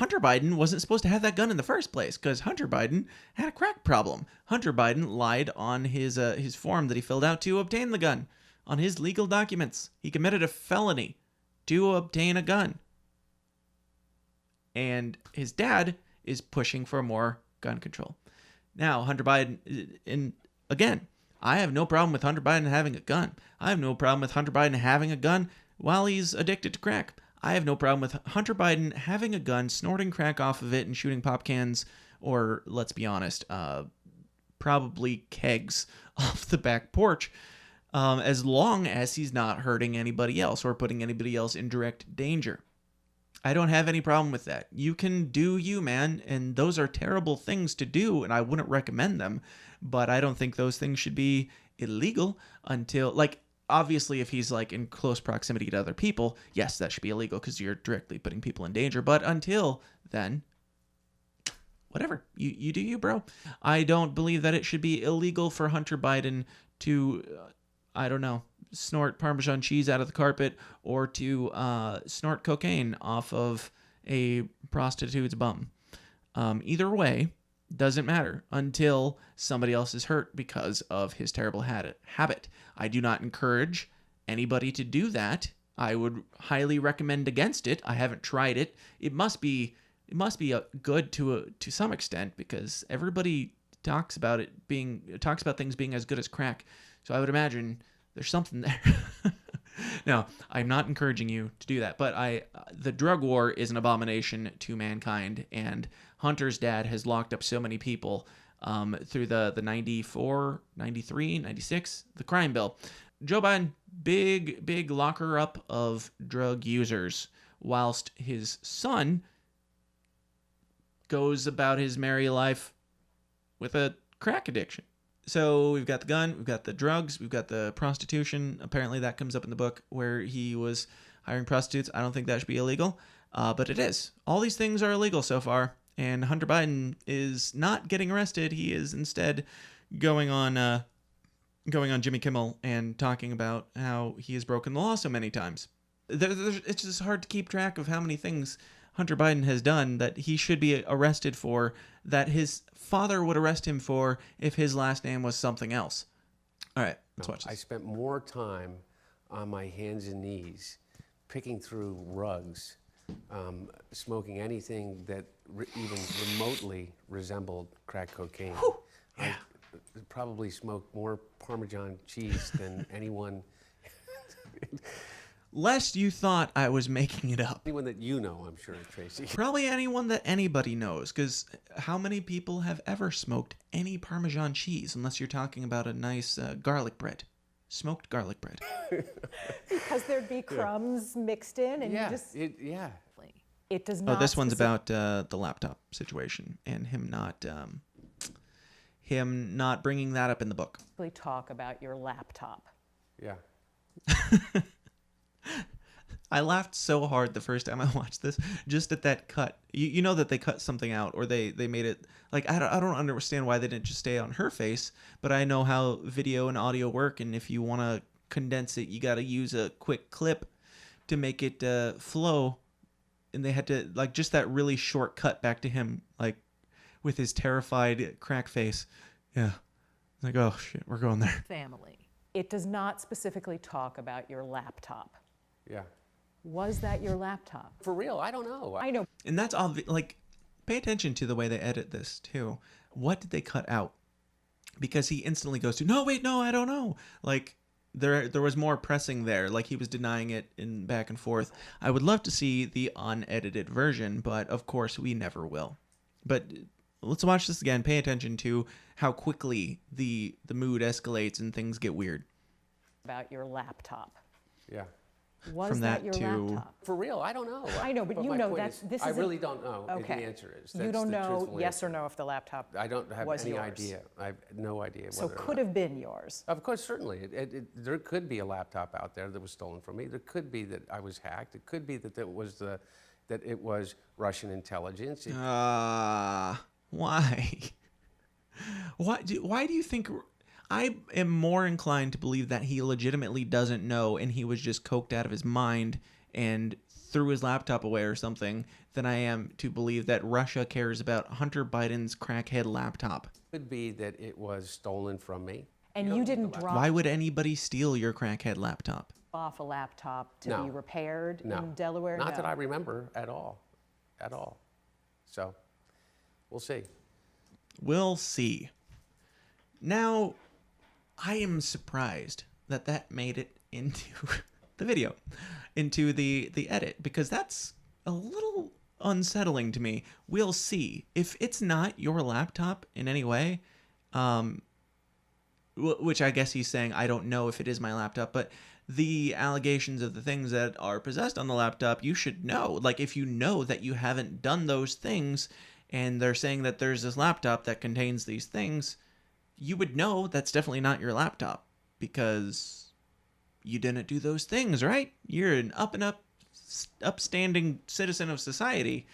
Hunter Biden wasn't supposed to have that gun in the first place because Hunter Biden had a crack problem. Hunter Biden lied on his form that he filled out to obtain the gun. On his legal documents, he committed a felony to obtain a gun. And his dad is pushing for more gun control. Now, Hunter Biden, and again, I have no problem with Hunter Biden having a gun. I have no problem with Hunter Biden having a gun while he's addicted to crack. I have no problem with Hunter Biden having a gun, snorting crack off of it, and shooting pop cans, or, let's be honest, probably kegs off the back porch, as long as he's not hurting anybody else or putting anybody else in direct danger. I don't have any problem with that. You can do you, man, and those are terrible things to do, and I wouldn't recommend them, but I don't think those things should be illegal until, like, obviously if he's, like, in close proximity to other people, yes, that should be illegal because you're directly putting people in danger, but until then, whatever. You do you, bro. I don't believe that it should be illegal for Hunter Biden to, I don't know, snort Parmesan cheese out of the carpet or to snort cocaine off of a prostitute's bum. Either way, doesn't matter until somebody else is hurt because of his terrible habit. I do not encourage anybody to do that. I would highly recommend against it. I haven't tried it. It must be good to some extent because everybody talks about things being as good as crack. So I would imagine there's something there. No, I'm not encouraging you to do that. But the drug war is an abomination to mankind, and Hunter's dad has locked up so many people through the 94, 93, 96, the crime bill. Joe Biden, big locker up of drug users, whilst his son goes about his merry life with a crack addiction. So we've got the gun, we've got the drugs, we've got the prostitution. Apparently that comes up in the book where he was hiring prostitutes. I don't think that should be illegal, but it is. All these things are illegal so far, and Hunter Biden is not getting arrested. He is instead going on Jimmy Kimmel and talking about how he has broken the law so many times. It's just hard to keep track of how many things Hunter Biden has done that he should be arrested for, that his father would arrest him for if his last name was something else. All right, let's watch this. I spent more time on my hands and knees picking through rugs, smoking anything that even remotely resembled crack cocaine. Whew. Yeah. I probably smoked more Parmesan cheese than anyone. Lest you thought I was making it up. Anyone that you know, I'm sure, Tracy. Probably anyone that anybody knows, because how many people have ever smoked any Parmesan cheese, unless you're talking about a nice garlic bread, smoked garlic bread? Because there'd be crumbs mixed in, and Yeah, you just... It does not... Oh, this one's about the laptop situation, and him not bringing that up in the book. talk about your laptop. Yeah. I laughed so hard the first time I watched this, just at that cut. You know that they cut something out, or they made it, like, I don't understand why they didn't just stay on her face, but I know how video and audio work, and if you want to condense it, you got to use a quick clip to make it flow, and they had to, like, just that really short cut back to him, like, with his terrified crack face. Yeah. Like, oh, shit, we're going there. Family. It does not specifically talk about your laptop. Yeah. Was that your laptop? For real, I don't know. I know. And that's obvious. Like, pay attention to the way they edit this, too. What did they cut out? Because he instantly goes to, no, wait, no, I don't know. Like, there was more pressing there. Like, he was denying it in back and forth. I would love to see the unedited version, but of course we never will. But let's watch this again. Pay attention to how quickly the mood escalates and things get weird. About your laptop. Yeah. Was From that that your to- laptop? For real, I don't know. I know, but you my know point that's is, this is I really don't know. Okay. The answer is. You That's don't the know truthful yes answer. or no if the laptop I don't have was any yours. idea. I have no idea. So whether or could not. have been yours. Of course, certainly. There could be a laptop out there that was stolen from me. There could be that I was hacked. It could be that it was Russian intelligence. Why? Why do you think... I am more inclined to believe that he legitimately doesn't know and he was just coked out of his mind and threw his laptop away or something than I am to believe that Russia cares about Hunter Biden's crackhead laptop. Could be that it was stolen from me. And you didn't drop Why would anybody steal your crackhead laptop? off a laptop to No. be repaired No. in Delaware? Not No. that I remember at all. At all. So, we'll see. We'll see. Now, I am surprised that that made it into the video, into the edit, because that's a little unsettling to me. We'll see. If it's not your laptop in any way, which I guess he's saying, I don't know if it is my laptop, but the allegations of the things that are possessed on the laptop, you should know. Like, if you know that you haven't done those things, and they're saying that there's this laptop that contains these things, you would know that's definitely not your laptop, because you didn't do those things, right? You're an upstanding citizen of society.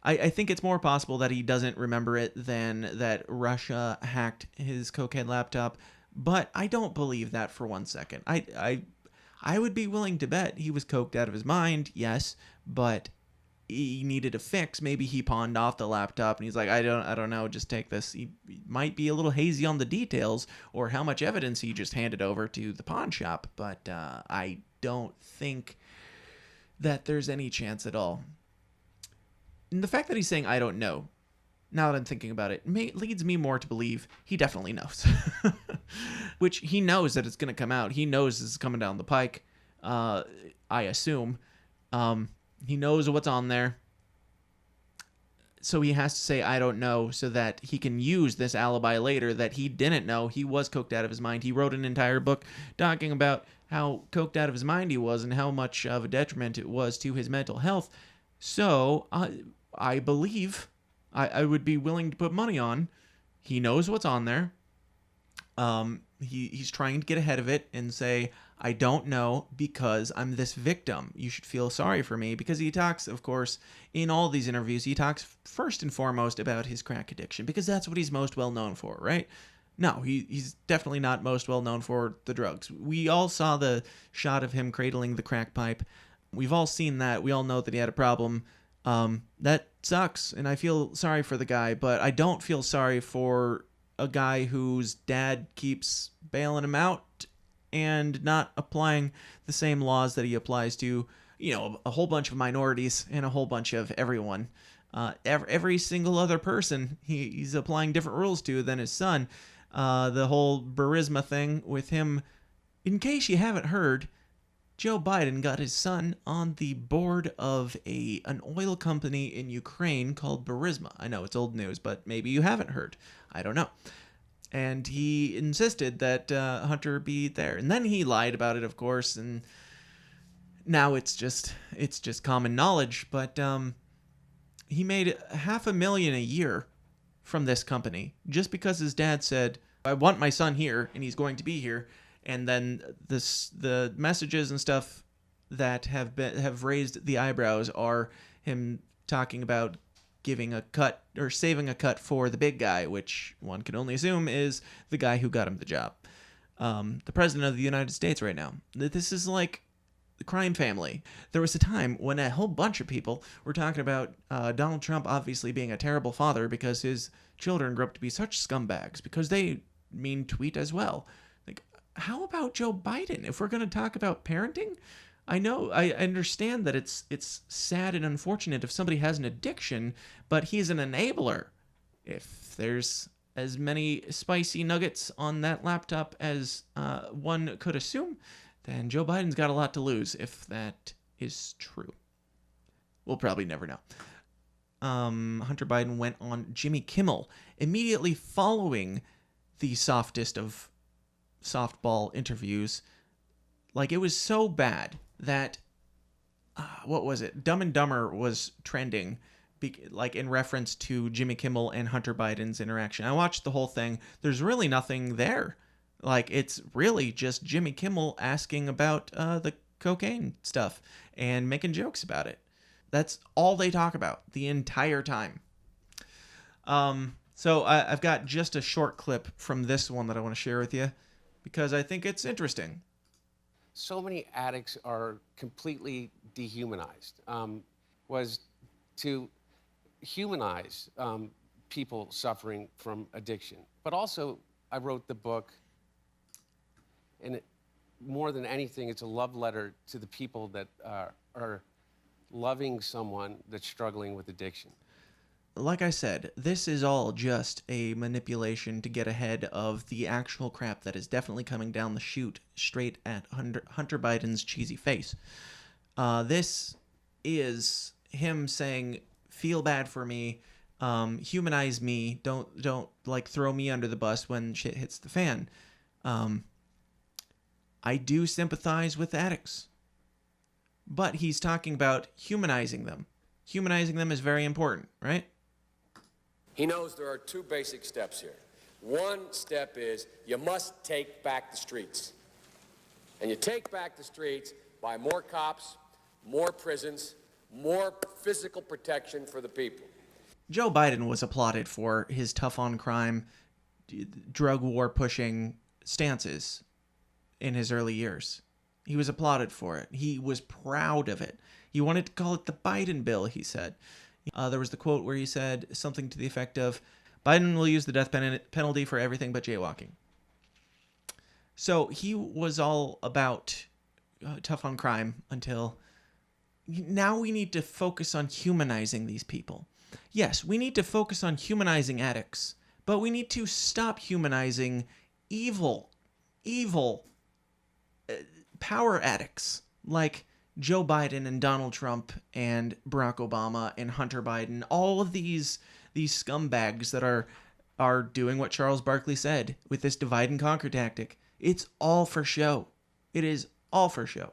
I think it's more possible that he doesn't remember it than that Russia hacked his cokehead laptop, but I don't believe that for 1 second. I would be willing to bet he was coked out of his mind, yes, but he needed a fix. Maybe he pawned off the laptop and he's like, I don't know, just take this. He might be a little hazy on the details or how much evidence he just handed over to the pawn shop, but I don't think that there's any chance at all. And the fact that he's saying, I don't know, now that I'm thinking about it, leads me more to believe he definitely knows. Which he knows that it's going to come out. He knows this is coming down the pike, I assume. He knows what's on there. So he has to say, I don't know, so that he can use this alibi later that he didn't know. He was coked out of his mind. He wrote an entire book talking about how coked out of his mind he was and how much of a detriment it was to his mental health. So I believe, I would be willing to put money on, he knows what's on there. He's trying to get ahead of it and say, I don't know because I'm this victim. You should feel sorry for me, because he talks, of course, in all these interviews, he talks first and foremost about his crack addiction, because that's what he's most well known for, right? No, he's definitely not most well known for the drugs. We all saw the shot of him cradling the crack pipe. We've all seen that. We all know that he had a problem. That sucks, and I feel sorry for the guy, but I don't feel sorry for a guy whose dad keeps bailing him out and not applying the same laws that he applies to, a whole bunch of minorities and a whole bunch of everyone. Every single other person he's applying different rules to than his son. The whole Burisma thing with him, in case you haven't heard, Joe Biden got his son on the board of an oil company in Ukraine called Burisma. I know it's old news, but maybe you haven't heard. I don't know. And he insisted that Hunter be there. And then he lied about it, of course, and now it's just common knowledge. But he made $500,000 a year from this company just because his dad said, I want my son here, and he's going to be here. And then the messages and stuff that have raised the eyebrows are him talking about giving a cut or saving a cut for the big guy, which one can only assume is the guy who got him the job. The president of the United States right now. This is like the crime family. There was a time when a whole bunch of people were talking about Donald Trump obviously being a terrible father because his children grew up to be such scumbags because they mean tweet as well. How about Joe Biden? If we're going to talk about parenting, I understand that it's sad and unfortunate if somebody has an addiction, but he's an enabler. If there's as many spicy nuggets on that laptop as one could assume, then Joe Biden's got a lot to lose if that is true. We'll probably never know. Hunter Biden went on Jimmy Kimmel immediately following the softest of softball interviews. Like, it was so bad that what was it? Dumb and Dumber was trending, like in reference to Jimmy Kimmel and Hunter Biden's interaction. I watched the whole thing. There's really nothing there. Like, it's really just Jimmy Kimmel asking about the cocaine stuff and making jokes about it. That's all they talk about the entire time. So I've got just a short clip from this one that I want to share with you, because I think it's interesting. So many addicts are completely dehumanized, was to humanize people suffering from addiction. But also, I wrote the book, and more than anything, it's a love letter to the people that are loving someone that's struggling with addiction. Like I said, this is all just a manipulation to get ahead of the actual crap that is definitely coming down the chute straight at Hunter Biden's cheesy face. This is him saying, feel bad for me, humanize me, don't like throw me under the bus when shit hits the fan. I do sympathize with addicts, but he's talking about humanizing them. Humanizing them is very important, right? He knows there are two basic steps here. One step is you must take back the streets. And you take back the streets by more cops, more prisons, more physical protection for the people. Joe Biden was applauded for his tough on crime, drug war pushing stances in his early years. He was applauded for it. He was proud of it. He wanted to call it the Biden bill, he said. There was the quote where he said something to the effect of, Biden will use the death penalty for everything but jaywalking. So he was all about tough on crime until now we need to focus on humanizing these people. Yes, we need to focus on humanizing addicts, but we need to stop humanizing evil power addicts like Joe Biden and Donald Trump and Barack Obama and Hunter Biden, all of these scumbags that are doing what Charles Barkley said with this divide and conquer tactic. It's all for show. It is all for show.